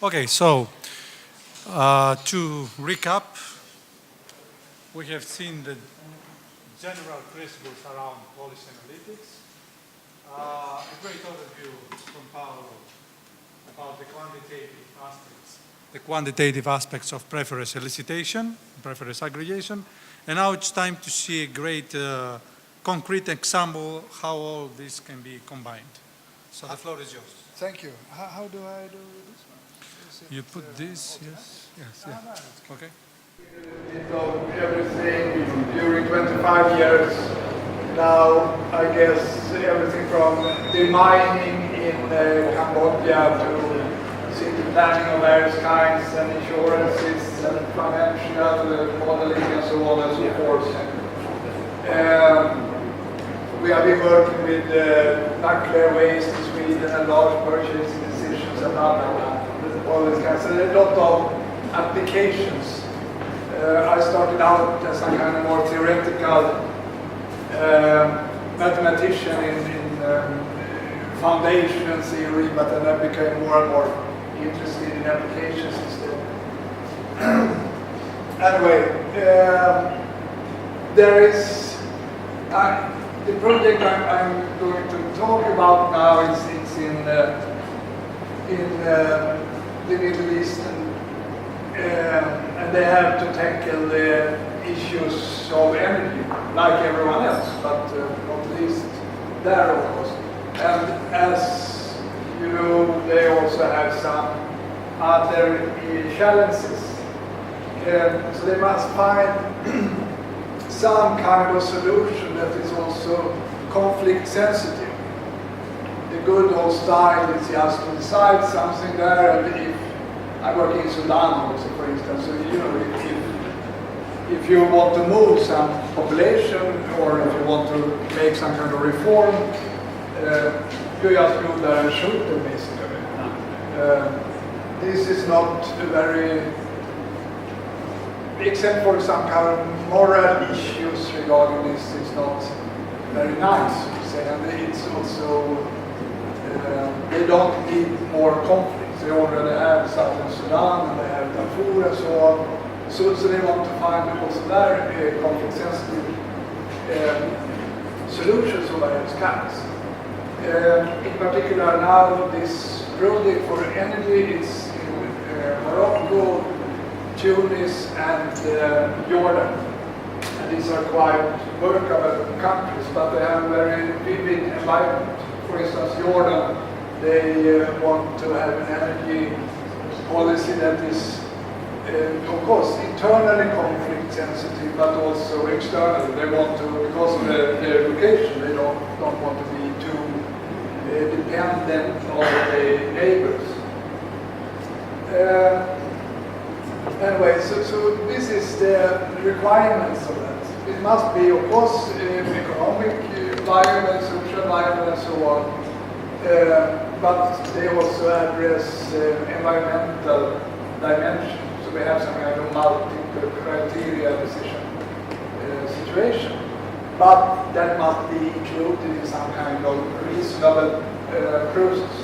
Okay, so to recap, we have seen the general principles around policy analytics, a great overview from Paolo about the quantitative aspects of preference elicitation, preference aggregation, and now it's time to see a great concrete example how all this can be combined. So the floor is yours. Thank you. How do I do this one? You put this, yes, yes, yeah. Okay. Bit of everything during 25 years. Now, I guess everything from demining in Cambodia to city planning of various kinds and insurances and financial modeling and so on and so forth. We have been working with nuclear waste in Sweden and large purchasing decisions and all this kind of. So there are a lot of applications. I started out as a kind of more theoretical mathematician in foundation theory, but then I became more and more interested in applications instead. Anyway, there is the project I'm going to talk about now is in the Middle East, and they have to tackle the issues of energy, like everyone else, but not least there, of course. And as you know, they also have some other challenges. So they must find some kind of solution that is also conflict sensitive. The good old style is just to decide something there, and if I work in Sudan also, for instance, so you know, if you want to move some population or if you want to make some kind of reform, you just go there and shoot them, basically. This is not very, except for some kind of moral issues regarding this, it's not very nice, to say, and it's also, they don't need more conflict. They already have Southern Sudan and they have Darfur and so on. So they want to find also there conflict-sensitive solutions of various kinds. In particular now, this project for energy is in Morocco, Tunis and Jordan. And these are quite workable countries, but they have a very vivid environment. For instance, Jordan, they want to have an energy policy that is, of course, internally conflict sensitive, but also externally. They want to, because of their location, they don't want to be too dependent on the neighbors. Anyway, so this is the requirements of that. It must be, of course, economic, viable, social viable, and so on. But they also address environmental dimension. So we have some kind of multiple criteria decision situation. But that must be included in some kind of reasonable process.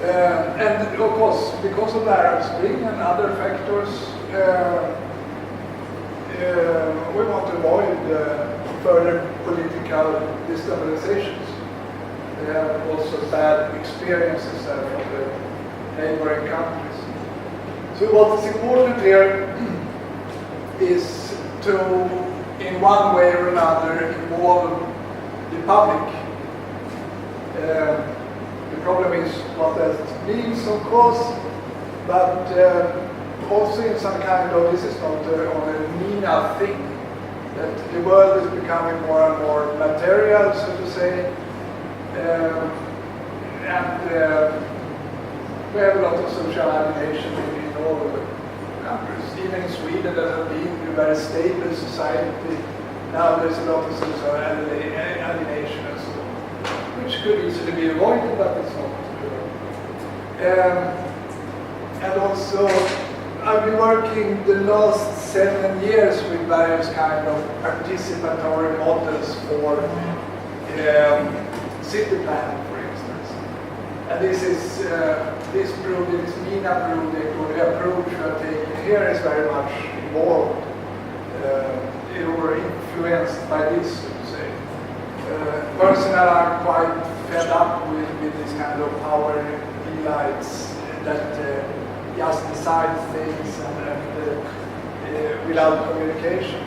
And of course, because of the Arab Spring and other factors, we want to avoid further political destabilizations. They have also bad experiences there from the neighboring countries. So what is important here is to, in one way or another, involve the public. The problem is what that means, of course, but also in some kind of, this is not only a MENA thing, that the world is becoming more and more material, so to say, and we have a lot of social alienation in all of the countries. Even in Sweden, that has been a very stable society. Now there's a lot of social alienation and so on, which could easily be avoided, but it's not. And also, I've been working the last 7 years with various kind of participatory models for city planning, for instance. And this is this project, this MENA project, or the approach we are taking here is very much involved or influenced by this, so to say. Personally, I'm quite fed up with this kind of power elites that just decide things and without communication.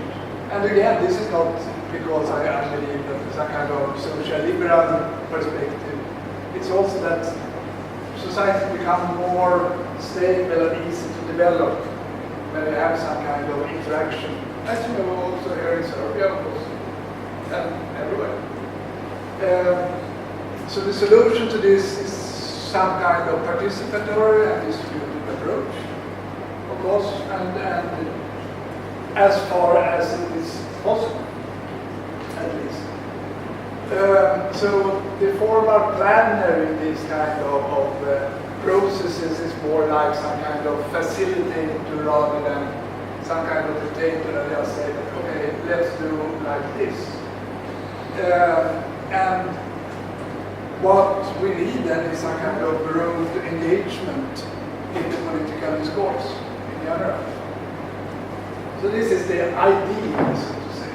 And again, this is not because I believe that there's some kind of social liberal perspective. It's also that society become more stable and easy to develop when they have some kind of interaction. As you know, also here in Serbia, of course, and everywhere. So the solution to this is some kind of participatory and distributed approach, of course, and as far as it is possible, at least. So the formal planner in this kind of processes is more like some kind of facilitator rather than some kind of dictator that just say, okay, let's do like this. And what we need then is some kind of broad engagement in the political discourse in general. So this is the idea, so to say.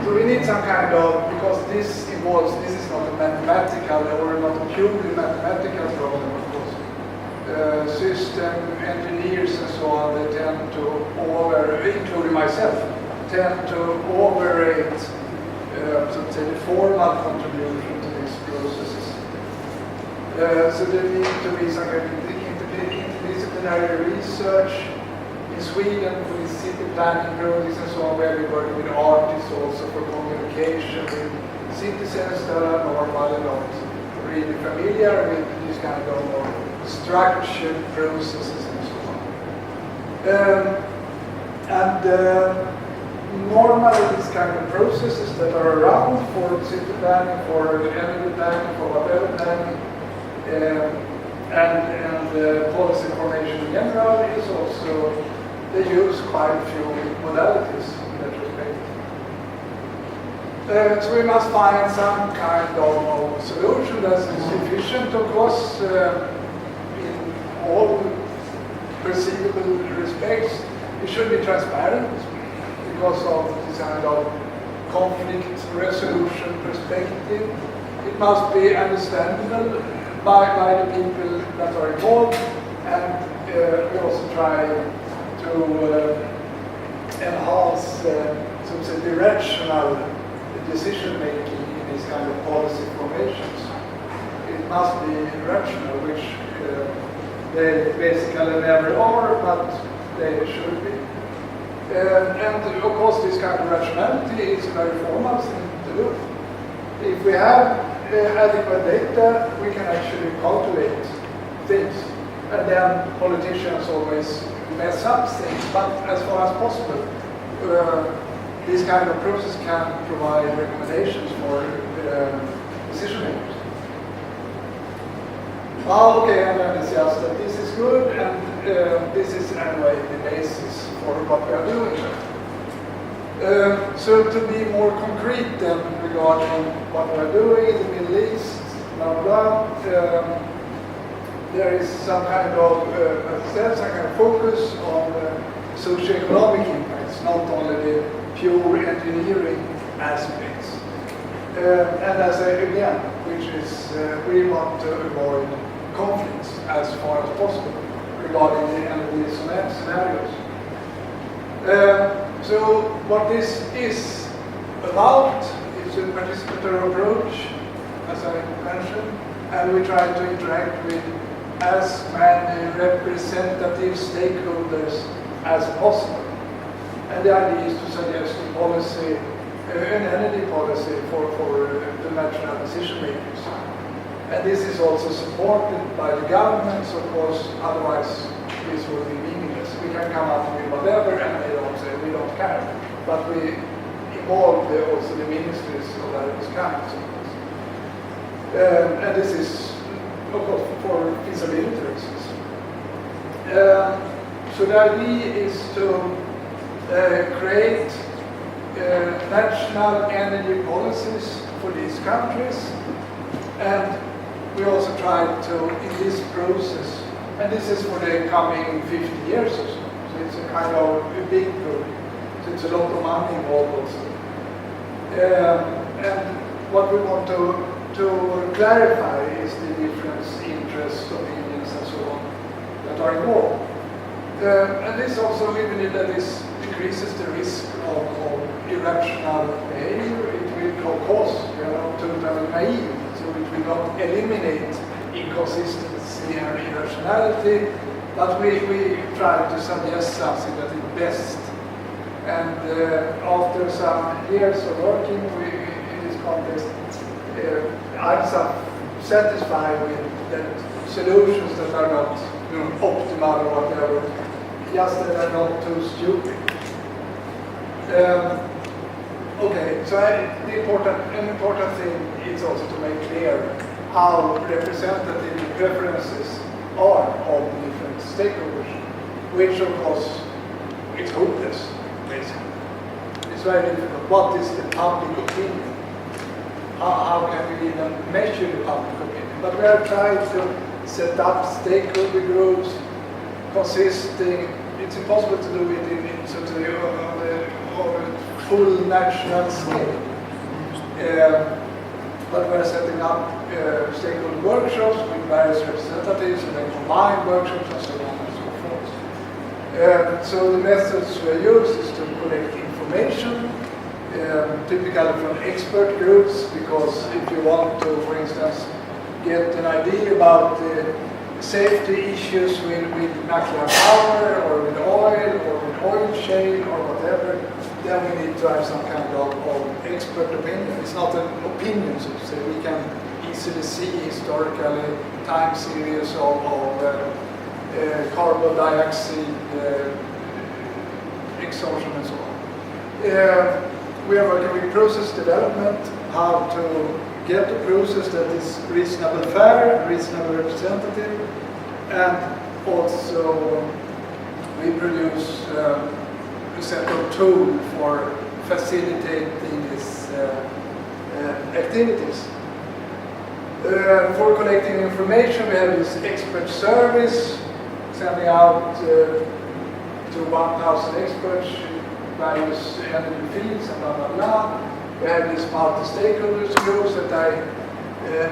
So we need some kind of, because this involves, this is not a mathematical or not a purely mathematical problem, of course. System engineers and so on, they tend to including myself, tend to overrate so to say, the formal contribution to these processes. So there needs to be some kind of interdisciplinary research. In Sweden, with city planning projects and so on, where we work with artists also for communication with citizens that are normally not really familiar with these kind of more structured processes and so on. Normally these kind of processes that are around for city planning, for energy planning, for whatever planning, and policy formation in general is also, they use quite a few modalities in that respect. So we must find some kind of solution that is sufficient, of course, in all perceivable respects. It should be transparent because of this kind of conflict resolution perspective. It must be understandable by the people that are involved, and we also try to enhance so to say, the rational decision making in these kind of policy formations. It must be rational, which they basically never are, but they should be. And of course, this kind of rationality is a very formal thing to do. If we have adequate data, we can actually calculate things, and then politicians always mess up things, but as far as possible, this kind of process can provide recommendations for decision makers. Okay, I'm going to suggest that this is good, and this is anyway the basis for what we are doing. So to be more concrete then regarding what we are doing in the Middle East, blah blah, there is some kind of focus on socio-economic impacts, not only the pure engineering aspects. And as again, which is we want to avoid conflicts as far as possible regarding the energy scenarios. So what this is about is a participatory approach, as I mentioned, and we try to interact with as many representative stakeholders as possible. And the idea is to suggest a policy, an energy policy for the national decision makers. And this is also supported by the governments, of course, otherwise this would be meaningless. We can come up with whatever and they don't say we don't care. But we involve also the ministries of various kinds. And this is, of course, for feasibility reasons. So the idea is to create national energy policies for these countries, and we also try to, in this process, and this is for the coming 50 years or so, so it's a kind of a big project, so it's a lot of money involved also. And what we want to clarify is the different interests, opinions, and so on that are involved. And this also, we believe that this decreases the risk of irrational behavior. It will, of course, we are not totally naive, so it will not eliminate inconsistency and irrationality, but we try to suggest something that is best. And after some years of working in this context, I'm satisfied with the solutions that are not optimal or whatever, just that are not too stupid. Okay, so an important thing is also to make clear how representative the preferences are of different stakeholders, which of course it's hopeless, basically. It's very difficult. What is the public opinion? How can we even measure the public opinion? But we are trying to set up stakeholder groups consisting, it's impossible to do it in sort of a full national scale. But we're setting up stakeholder workshops with various representatives, and then combined workshops and so on and so forth. So the methods we use is to collect information, typically from expert groups, because if you want to, for instance, get an idea about safety issues with nuclear power or with oil or with oil shale or whatever, then we need to have some kind of expert opinion. It's not an opinion, so to say. We can easily see historically time series of carbon dioxide exhaustion and so on. We are working with process development, how to get a process that is reasonable fair, reasonable representative, and also we produce a set of tools for facilitating these activities. For collecting information, we have this expert service, sending out to 1,000 experts in various energy fields and blah, blah, blah. We have these multi-stakeholders groups that I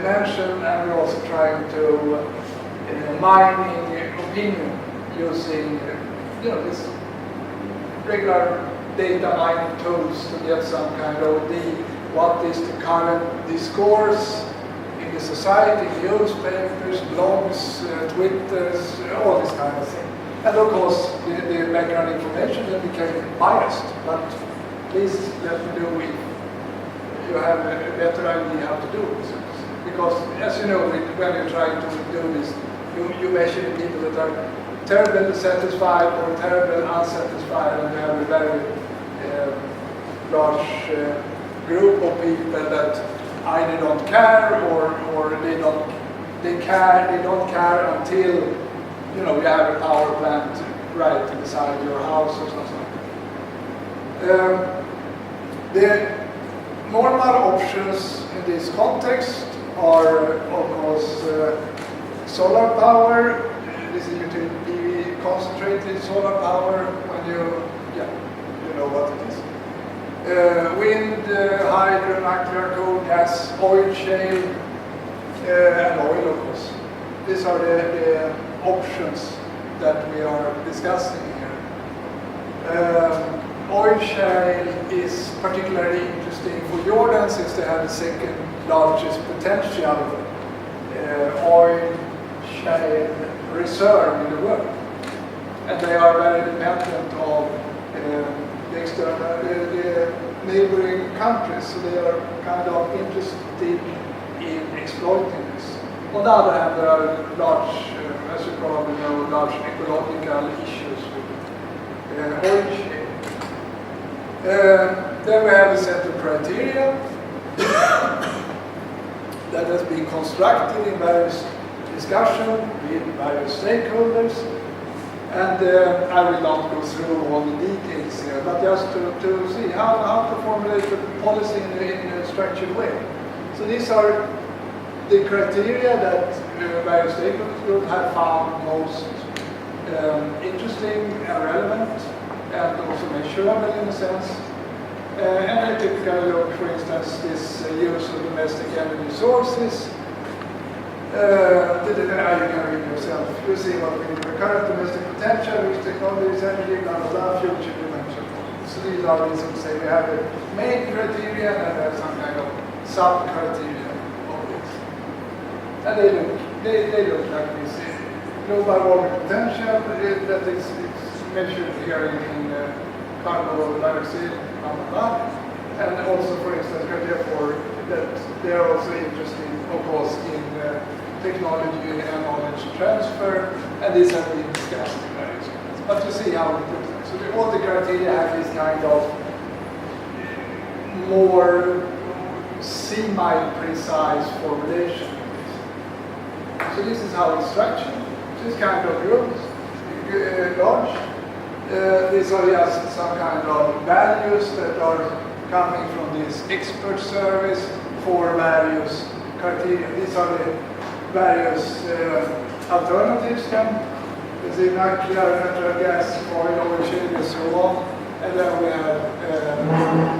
mentioned, and we're also trying to mining opinion using this regular data mining tools to get some kind of what is the current discourse in the society, newspapers, blogs, Twitters, all this kind of thing. And of course, the background information that became biased, but please let me know if you have a better idea how to do it. Because as you know, when you're trying to do this, you measure the people that are terribly satisfied or terribly unsatisfied, and you have a very large group of people that either don't care or they don't care until you have a power plant right beside your house or something. The normal options in this context are, of course, solar power. This is usually PV concentrated solar power when you know what it is. Wind, hydro, nuclear, coal, gas, oil shale, and oil, of course. These are the options that we are discussing here. Oil shale is particularly interesting for Jordan since they have the second largest potential oil shale reserve in the world. And they are very dependent on the neighboring countries, so they are kind of interested in exploiting this. On the other hand, there are large, as you probably know, large ecological issues with oil shale. Then we have a set of criteria that has been constructed in various discussions with various stakeholders. And I will not go through all the details here, but just to see how to formulate the policy in a structured way. So these are the criteria that various stakeholders group have found most interesting and relevant and also measurable in a sense. And I typically look, for instance, this use of domestic energy sources. You can read yourself. You see what we need. Current domestic potential, which technologies, energy, blah, blah, blah, future dimension. So these are these, so say, we have the main criteria and we have some kind of sub-criteria of this. And they look like this. Global warming potential, that is measured here in carbon dioxide, blah, blah, blah. And also, for instance, criteria for that they are also interested, of course, in technology and knowledge transfer, and these have been discussed in various ways. But you see how it looks like. So all the criteria have this kind of more semi-precise formulation. So this is how it's structured. This kind of groups, large. These are just some kind of values that are coming from this expert service for various criteria. These are the various alternatives then. There's the nuclear, natural gas, oil, origin, and so on. And then we have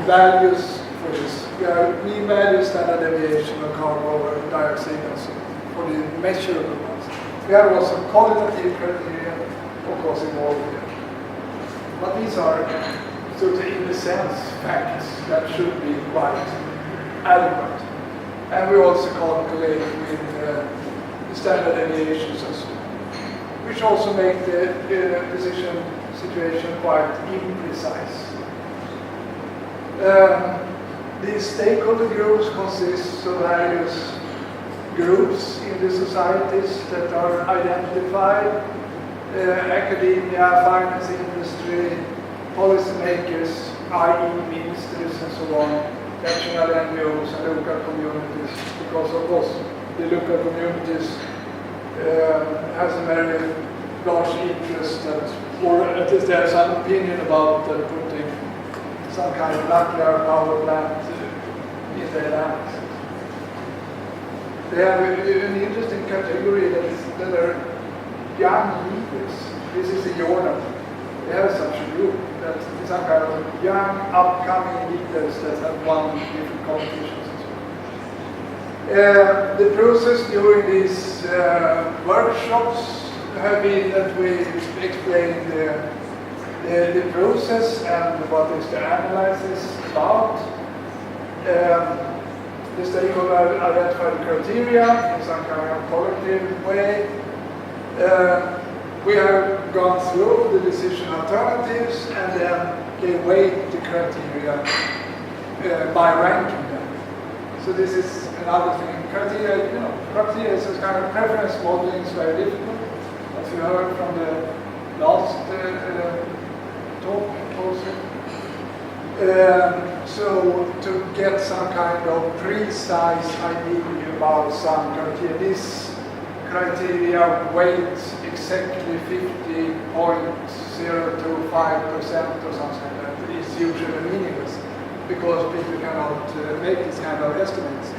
values for this. We have mean values, standard deviation of carbon dioxide, and so on, for the measurable ones. We have also qualitative criteria, of course, involved here. But these are, so in a sense, facts that should be quite adequate. And we also calculate with standard deviations and so on, which also make the decision situation quite imprecise. These stakeholder groups consist of various groups in the societies that are identified, academia, finance industry, policymakers, i.e. ministers and so on, national NGOs and local communities, because of course the local communities has a very large interest that, or at least there's some opinion about putting some kind of nuclear power plant in their lands. They have an interesting category that are young leaders. This is in Jordan. They have such a group that is some kind of young, upcoming leaders that have won different competitions. The process during these workshops have been that we explain the process and what is the analysis about. The stakeholder identify the criteria in some kind of collective way. We have gone through the decision alternatives and then they weight the criteria by ranking them. So this is another thing. Criteria is a kind of preference modeling is very difficult, as you heard from the last talk also. So to get some kind of precise idea about some criteria, this criteria weights exactly 50.025% or something like that. It's usually meaningless because people cannot make this kind of estimates.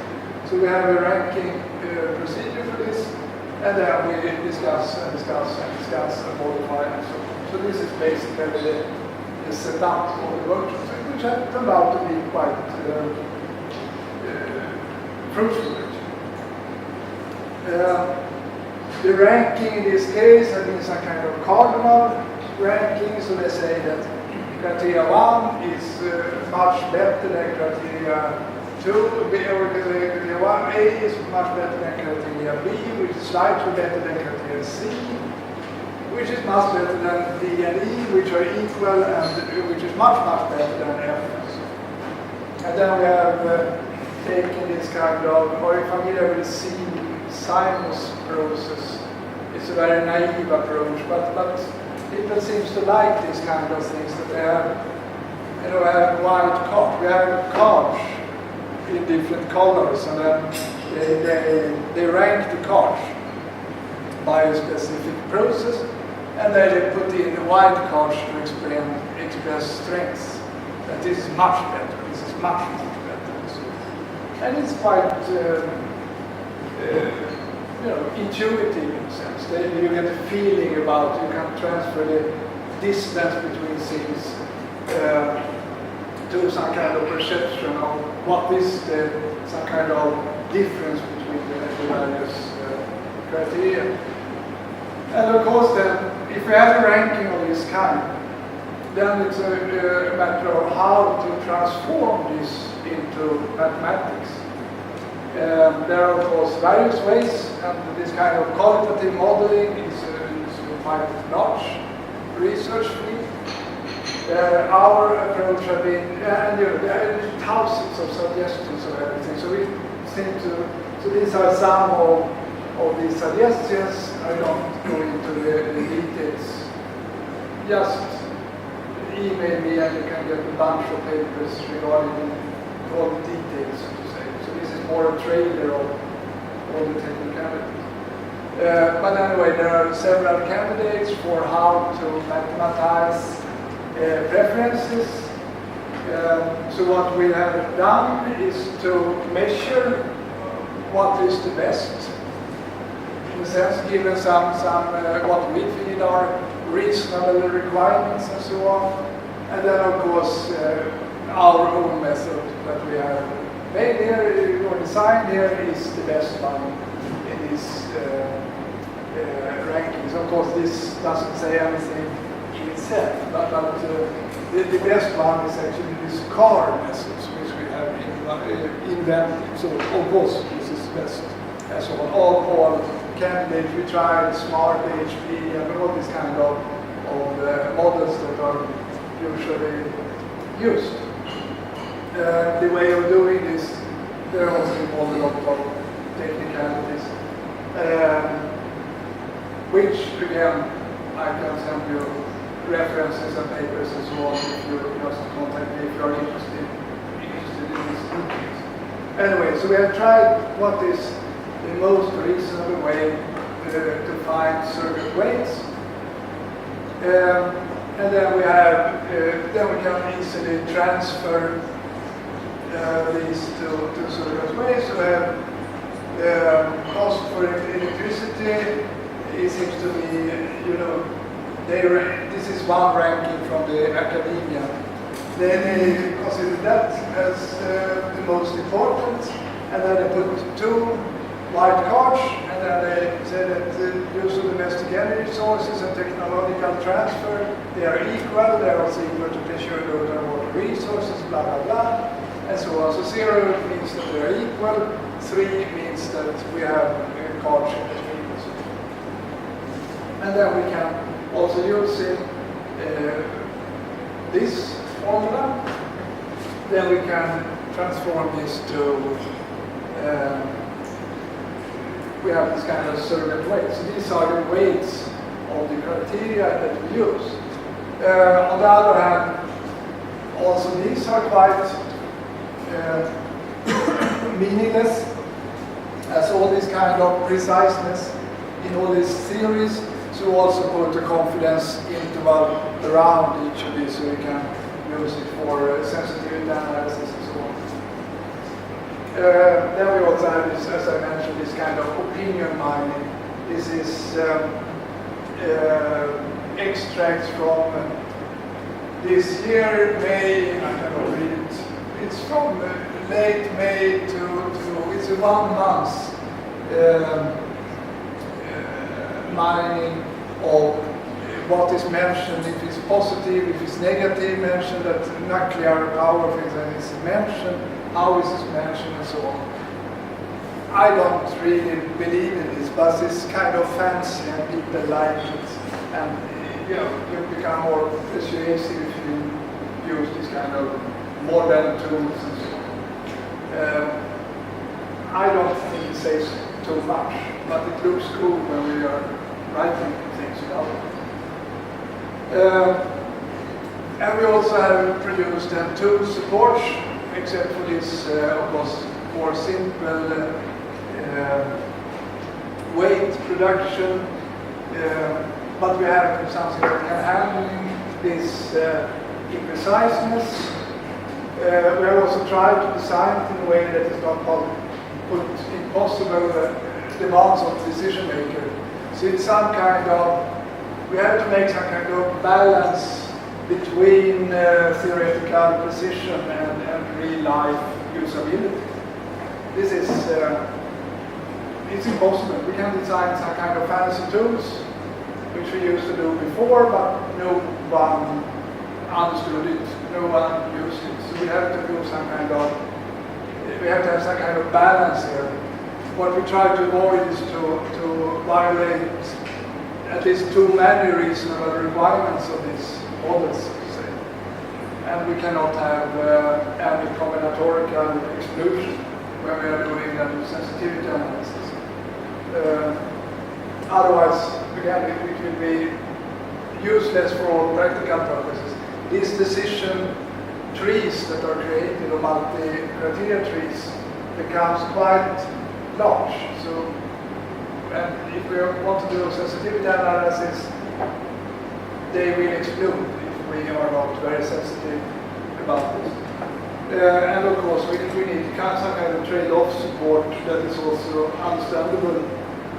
So we have a ranking procedure for this, and then we discuss and modify and so on. So this is basically the setup of the workshop, which has turned out to be quite fruitful. The ranking in this case has been some kind of cardinal ranking, so they say that criteria 1 is much better than criteria 2, or criteria 1A is much better than criteria B, which is slightly better than criteria C, which is much better than D and E, which are equal, and which is much better than F. And then we have taken this kind of, or if familiar with Simon's process, it's a very naive approach, but people seems to like these kind of things that they have, have white cards. We have cards in different colors, and then they rank the cards by a specific process, and then they put in the white cards to express strengths. That this is much better. This is much better. And it's quite intuitive in a sense. You get a feeling about, you can transfer the distance between things to some kind of perception of what is some kind of difference between the various criteria. And of course then, if we have a ranking of this kind, then it's a matter of how to transform this into mathematics. There are of course various ways, and this kind of qualitative modeling is quite large research field. Our approach has been, and there are thousands of suggestions of everything, so we think so these are some of these suggestions. I don't go into the details. Just email me and you can get a bunch of papers regarding all the details, so to say. So this is more a trailer of all the technicalities. But anyway, there are several candidates for how to mathematize preferences. So what we have done is to measure what is the best, in a sense, given some what we feel are reasonable requirements and so on. And then of course our own method that we have made here or designed here is the best one in these rankings. Of course this doesn't say anything in itself, but the best one is actually this car methods which we have invented. So of course this is best. And so on. All candidates, we tried smart HP and all these kind of models that are usually used. The way of doing this, there also involved a lot of technicalities, which again I can send you references and papers and so on if you just contact me if you are interested in these details. Anyway, so we have tried what is the most reasonable way to find surrogate weights. And then we have, then we can easily transfer these to surrogate weights. So we have cost for electricity. It seems to be, this is one ranking from the academia. They consider that as the most important, and then they put two white cards, and then they say that use of domestic energy sources and technological transfer, they are equal, they are also equal to pressure load and water resources, blah, blah, blah, and so on. So 0 means that they are equal, 3 means that we have cards in between. And then we can also use this formula, then we can transform this to we have this kind of surrogate weights. So these are the weights of the criteria that we use. On the other hand, also these are quite meaningless, as all this kind of preciseness in all these theories. So also put a confidence interval around each of these so you can use it for sensitivity analysis and so on. Then we also have this, as I mentioned, this kind of opinion mining. This is extracts from this year, May, I cannot read it. It's from late May to it's a 1 month mining of what is mentioned, if it's positive, if it's negative, mentioned that nuclear power, for example, is mentioned, how is it mentioned, and so on. I don't really believe in this, but it's kind of fancy and people like it. And you become more persuasive if you use this kind of modern tools and so on. I don't think it says too much, but it looks cool when we are writing things about it. And we also have produced two supports, except for this, of course, more simple weight production. But we have something that can handle this impreciseness. We have also tried to design it in a way that is not impossible demands of the decision maker. So it's some kind of, we have to make some kind of balance between theoretical precision and real life usability. This is, it's impossible. We can design some kind of fancy tools, which we used to do before, but no one understood it, no one used it. So we have to do some kind of, we have to have some kind of balance here. What we try to avoid is to violate at least too many reasonable requirements of these models, so to say. And we cannot have any combinatorial exclusion when we are doing a sensitivity analysis. Otherwise, again, it will be useless for all practical purposes. These decision trees that are created, or multi-criteria trees, becomes quite large. So, and if we want to do sensitivity analysis, they will explode if we are not very sensitive about this. And of course, we need some kind of trade-off support that is also understandable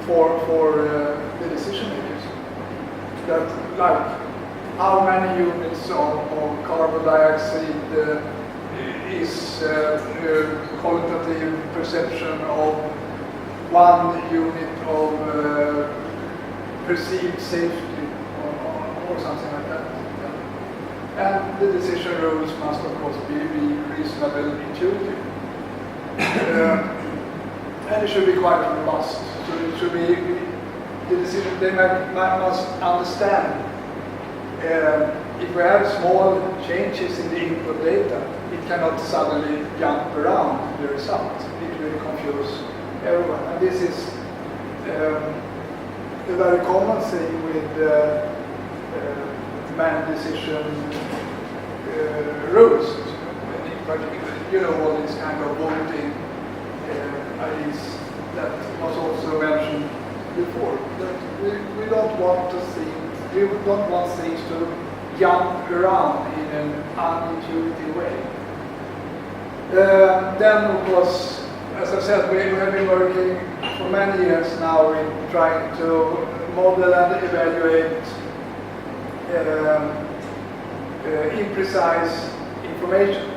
for the decision makers. That, like, how many units of carbon dioxide is qualitative perception of 1 unit of perceived safety or something like that. And the decision rules must, of course, be reasonable, intuitive. And it should be quite robust. So it should be, the decision, they must understand if we have small changes in the input data, it cannot suddenly jump around the result. It will confuse everyone. And this is a very common thing with man decision rules. In particular, you know, all these kind of voting ideas that was also mentioned before. That we don't want to see. We don't want things to jump around in an unintuitive way. Then, of course, as I said, we have been working for many years now in trying to model and evaluate imprecise information,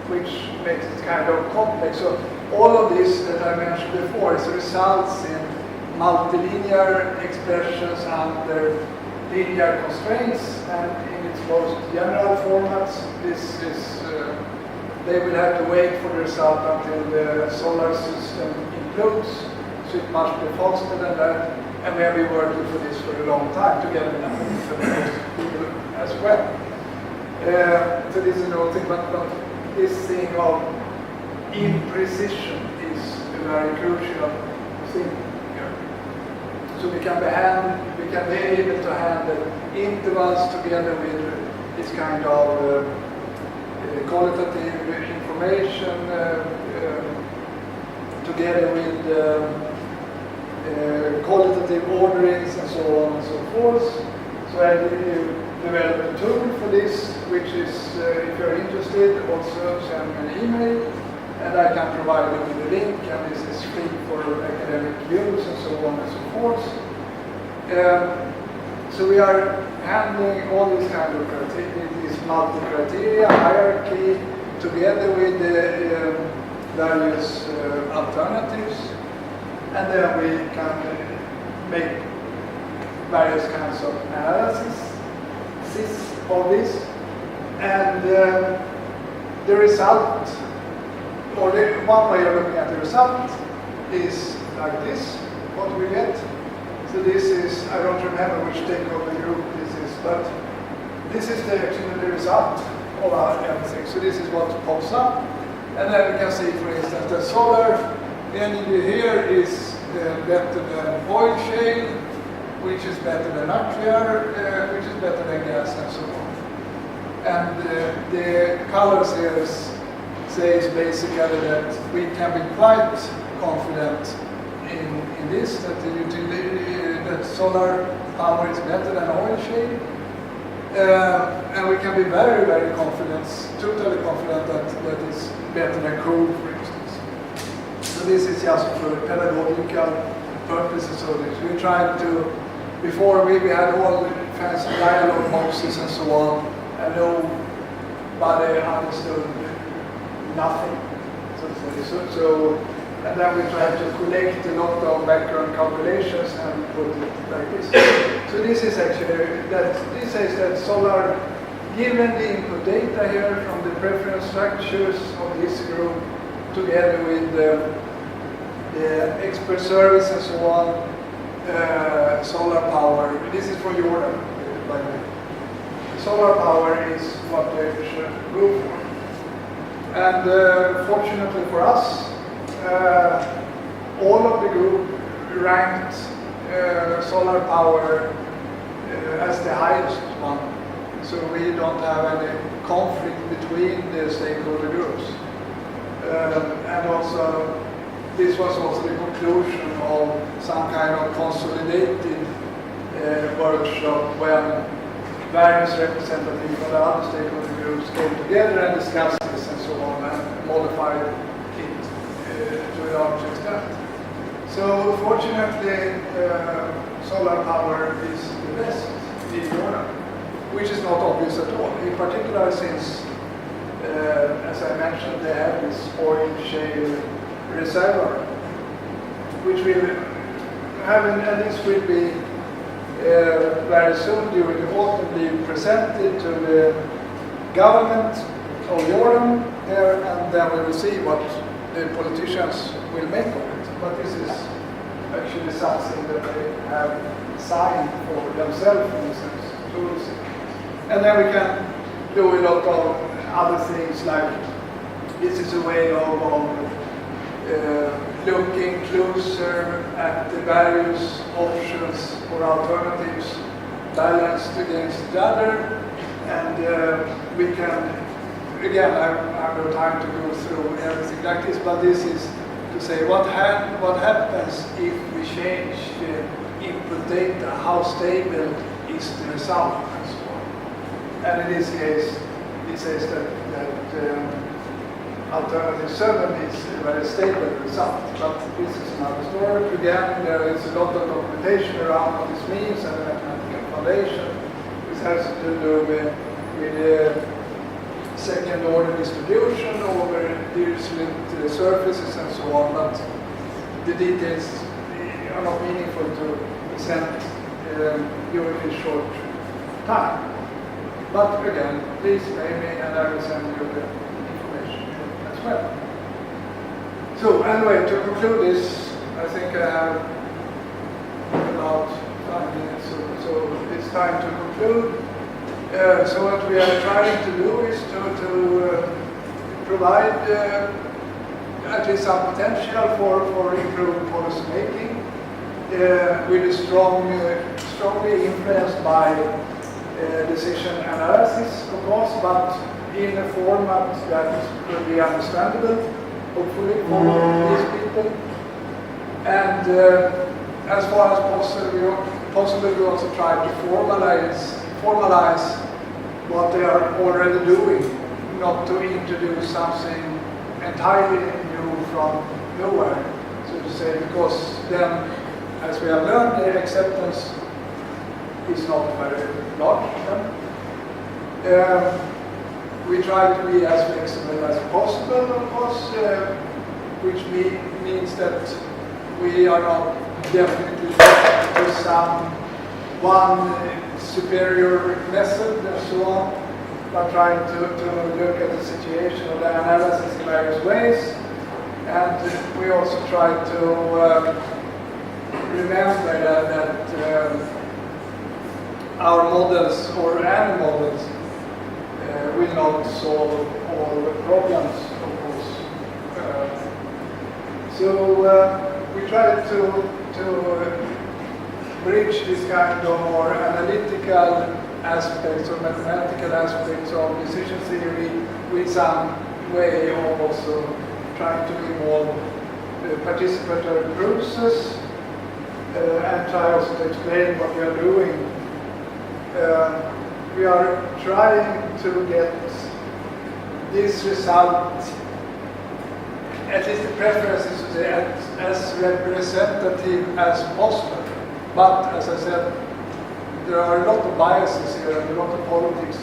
which makes it kind of complex. So all of this that I mentioned before is results in multilinear expressions under linear constraints, and in its most general formats, this is they will have to wait for the result until the solar system implodes, so it must be faster than that, and we have been working for this for a long time together with people as well. So this is another thing, but this thing of imprecision is a very crucial thing here. So we can be able to handle intervals together with this kind of qualitative information, together with qualitative orderings and so on and so forth. So I developed a tool for this, which is, if you're interested, also send me an email, and I can provide you with a link, and this is free for academic use and so on and so forth. So we are handling all these kind of criteria, these multi-criteria hierarchy, together with the various alternatives, and then we can make various kinds of analysis of this, and the result, or one way of looking at the result is like this, what we get. So this is, I don't remember which stakeholder group this is, but this is actually the result of our everything. So this is what pops up, and then we can see, for instance, that solar energy here is better than oil shale, which is better than nuclear, which is better than gas, and so on. And the colors here says basically that we can be quite confident in this, that the utility, that solar power is better than oil shale, and we can be very, very confident, totally confident that it's better than coal, for instance. So this is just for pedagogical purposes of this. We tried to, before we had all the fancy dialogue boxes and so on, and nobody understood nothing. And then we tried to collect a lot of background calculations and put it like this. So this is actually this says that Solar, given the input data here from the preference structures of this group, together with the expert service and so on, solar power. This is for Jordan, by the way. Solar power is what they should go for. And fortunately for us, all of the group ranked solar power as the highest one. So we don't have any conflict between the stakeholder groups. And also, this was also the conclusion of some kind of consolidated workshop when various representatives from the other stakeholder groups came together and discussed this and so on and modified it to a large extent. So fortunately, solar power is the best in Europe, which is not obvious at all, in particular since, as I mentioned, they have this oil shale reservoir, which will have, and this will be very soon during the autumn be presented to the government of Jordan there, and then we will see what the politicians will make of it. But this is actually something that they have signed for themselves in a sense. And then we can do a lot of other things, like this is a way of looking closer at the various options or alternatives balanced against each other, and we can, again, I have no time to go through everything like this, but this is to say what happens if we change the input data, how stable is the result, and so on. And in this case, it says that alternative 7 is a very stable result, but this is another story. Again, there is a lot of documentation around what this means and the mathematical foundation. This has to do with second order distribution over different surfaces and so on, but the details are not meaningful to present during this short time. But again, please mail me and I will send you the information as well. So anyway, to conclude this, I think I have about 5 minutes, so it's time to conclude. So what we are trying to do is to provide at least some potential for improved policy making, with a strongly influenced by decision analysis, of course, but in a format that could be understandable, hopefully, for these people. And as far as possible, we also try to formalize what they are already doing, not to introduce something entirely new from nowhere, so to say, because then, as we have learned, the acceptance is not very large. We try to be as flexible as possible, of course, which means that we are not definitely to some one superior method and so on, but trying to look at the situation of the analysis in various ways. And we also try to remember that our models or any models will not solve all the problems, of course. So we try to bridge this kind of more analytical aspects or mathematical aspects of decision theory with some way of also trying to involve participatory process and try also to explain what we are doing. We are trying to get this result at least the preference is to say as representative as possible. But as I said, there are a lot of biases here and a lot of politics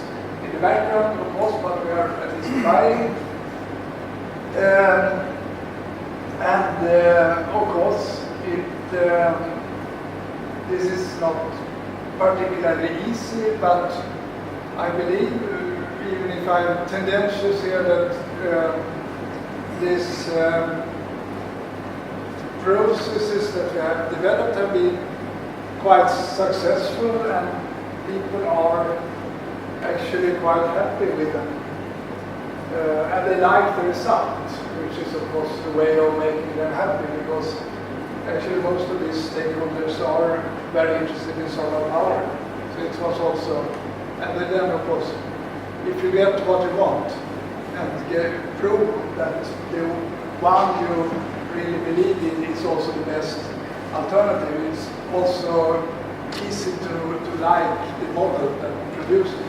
in the background, of course, but we are at least trying. Of course, this is not particularly easy, but I believe, even if I'm tendentious here, that these processes that we have developed have been quite successful, and people are actually quite happy with them. And they like the result, which is of course the way of making them happy, because actually most of these stakeholders are very interested in solar power. So it was also, and then of course, if you get what you want and prove that the one you really believe in is also the best alternative, it's also easy to like the model that produces.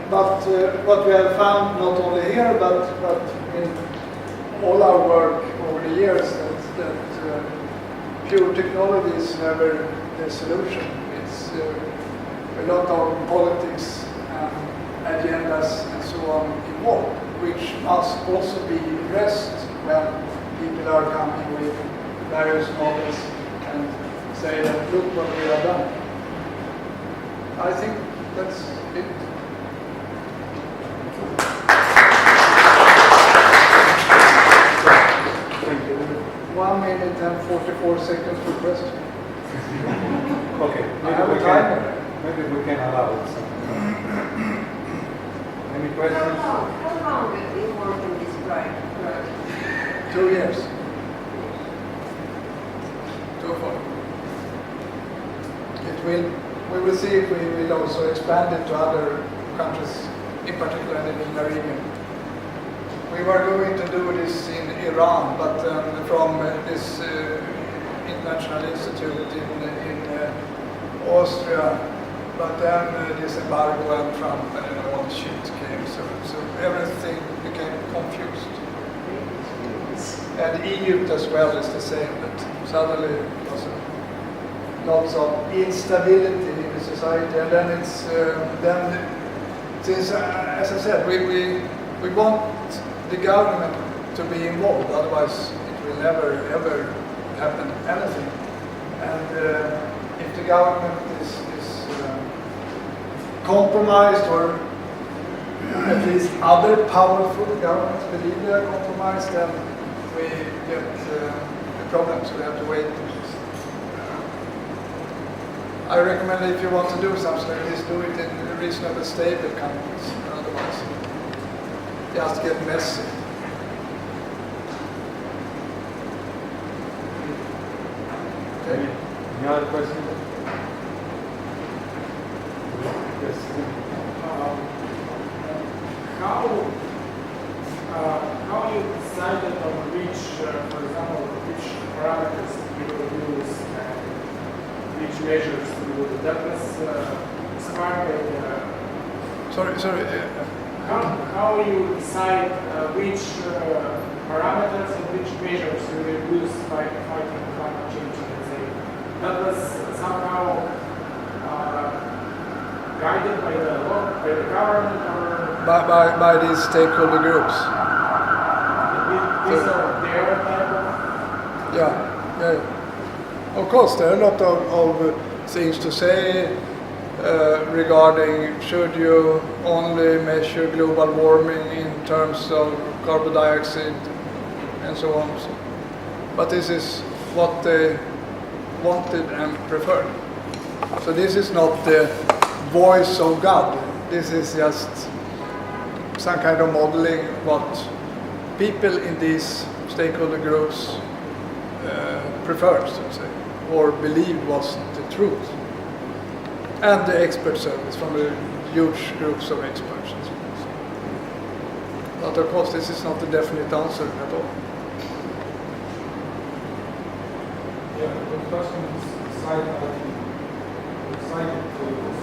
But what we have found, not only here, but in all our work over the years, that pure technology is never the solution. It's a lot of politics and agendas and so on involved, which must also be addressed when people are coming with various models and say that look what we have done. I think that's it. Thank you. 1 minute and 44 seconds per question. Okay, I have a timer. maybe we can allow it. Any questions? How long have you worked in this project? 2 years. So far. We will see if we will also expand it to other countries, in particular in the MENA region. We were going to do this in Iran, but from this international institute in Austria, but then this embargo and Trump and all the shit came, so everything became confused. And Egypt as well is the same, but suddenly it was lots of instability in the society, and then it's since as I said, we want the government to be involved, otherwise it will never ever happen anything. And if the government is compromised, or at least other powerful governments believe they are compromised, then we get problems. We have to wait. I recommend if you want to do something like this, do it in reasonably stable countries. Otherwise, just get messy. Okay. Any other questions? Yes. How you decided on which, for example, which parameters you will use and which measures you will? That was sparking. Sorry. How you decide which parameters and which measures you will use by fighting climate change? Let's say that was somehow guided by the law, by the government, or By these stakeholder groups. these are their type of. Yeah. Of course, there are a lot of things to say regarding should you only measure global warming in terms of carbon dioxide and so on. But this is what they wanted and preferred. So this is not the voice of God. This is just some kind of modeling what people in these stakeholder groups prefer, so to say, or believed was the truth. And the expert service from the huge groups of experts. But of course, this is not a definite answer at all. Yeah, the question is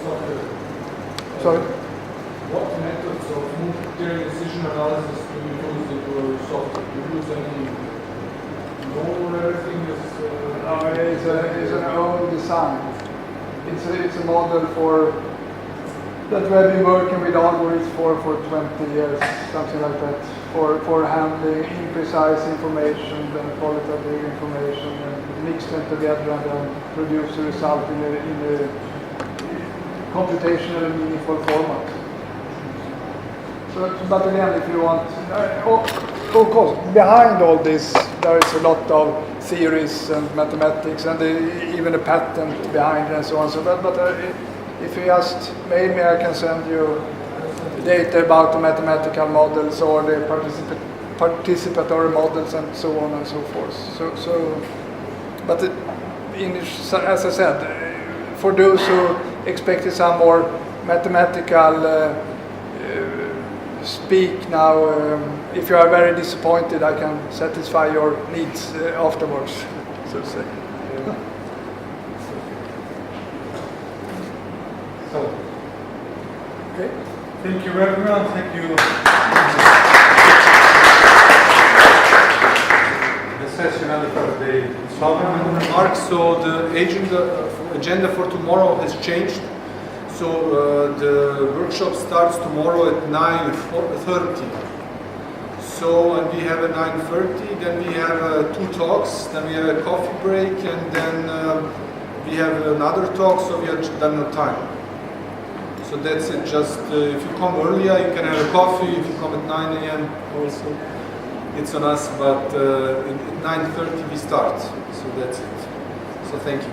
software. Sorry? What methods of multi-criteria decision analysis do you use in your software? use any goal or everything is... It's an own design. It's a model for that we have been working with algorithms for 20 years, something like that, for handling imprecise information, then qualitative information, and mix them together and then produce a result in a computationally meaningful format. So, but again, if you want, of course, behind all this, there is a lot of theories and mathematics and even a patent behind it and so on. So, but if you just mail me, I can send you data about the mathematical models or the participatory models and so on and so forth. But as I said, for those who expected some more mathematical speak now, if you are very disappointed, I can satisfy your needs afterwards, so to say. So, Okay. thank you everyone. Thank you. The session and the first day. Mark, so the agenda for tomorrow has changed. So the workshop starts tomorrow at 9:30. So and we have a 9:30. Then we have 2 talks. Then we have a coffee break, and then we have another talk. So we are done on time. So that's it. Just if you come earlier, you can have a coffee. If you come at 9 a.m. also, it's on us. But at 9:30 we start. So that's it. So thank you.